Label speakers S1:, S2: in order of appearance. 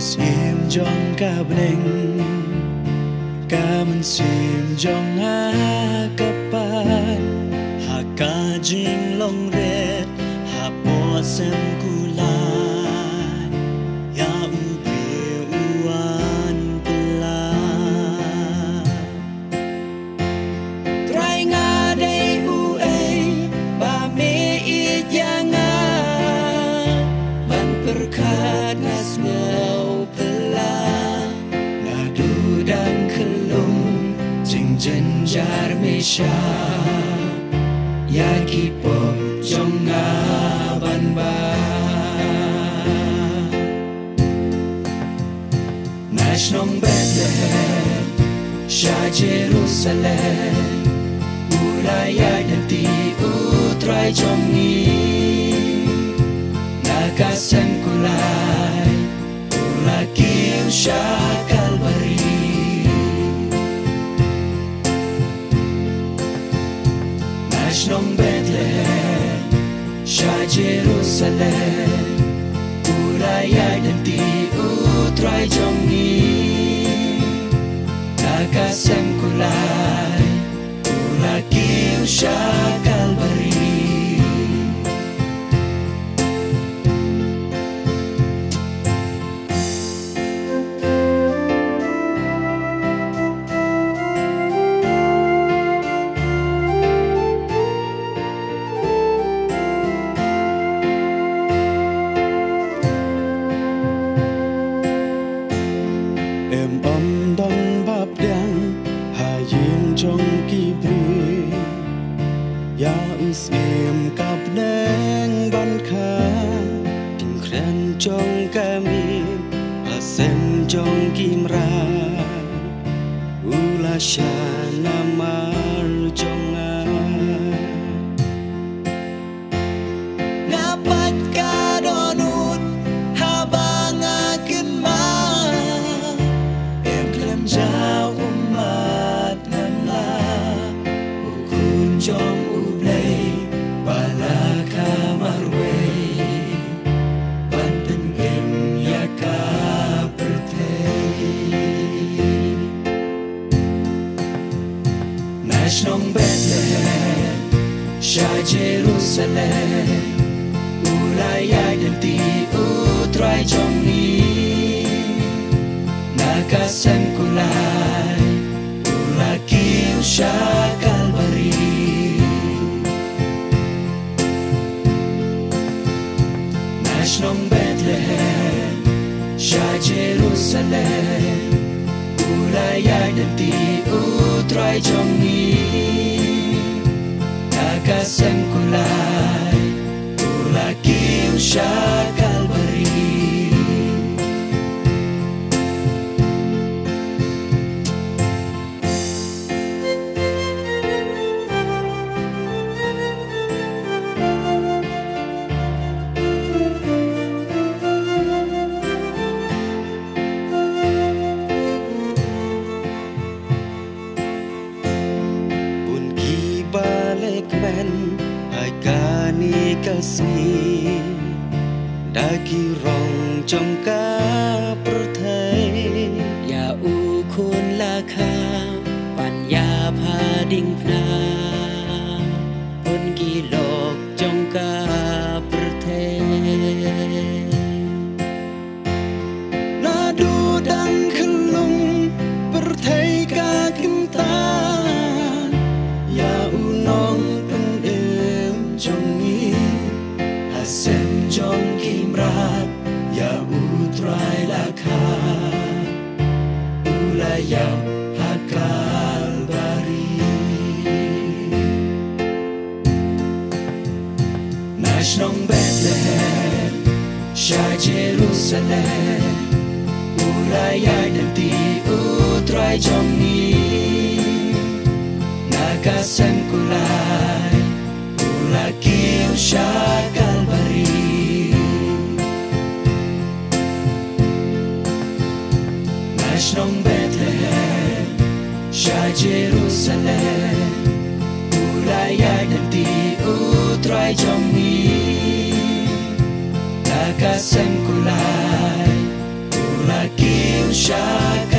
S1: sim trong ca bling ca mình sim trong ha kapan ha ka jing long red ha po sem kulai ya u pe uan pela try nga dei u ei ba me I janga ban perkat nas ngau pela na du dan kelung jing jenjar mesha ya ki po jong nga ban ba National Bethlehem Sha Jerusalem Ulaya dan ti utrai jong ni nakasem kulai ulakiu Sha Kalvari National Bethlehem Sha Jerusalem Ulaya dan ti utrai jong ni nakasem kulai ulakiu Sha Kalvari em ấm đông bắp đen hà yên trong kỳ bì ya us em cặp neng ban kha tình khen trong kami hà sem trong kim ra ula shana mar trong dapat ka donut habang akin ma Jauh umat ngamla ukun jom ublay balaka marway banten gem yaka pertay National Bethlehem Sha Jerusalem ulaya dan ti utrai jom ni nakasem kulai ulakiu Sha Kalvari National Bethlehem Sha Jerusalem ulaya dan ti utrai jong ni nakasem kulai ulakiu Sha Kalvari men hai kani kasih daki rong trong ka perthai ya ukun lakha panya phading phna pun gilok trong ka perthai nadu dan kelung perthai ka kintan ya unong Hasem jong kimrat ya utrai lakha ulaya Kalvari National Bethlehem Sha Jerusalem ulaya dan ti utrai jong ni nakasem kulai ulakiu Sha Kalvari National Bethlehem Sha Jerusalem ulaya dan ti utrai jong ni nakasem kulai Indonesia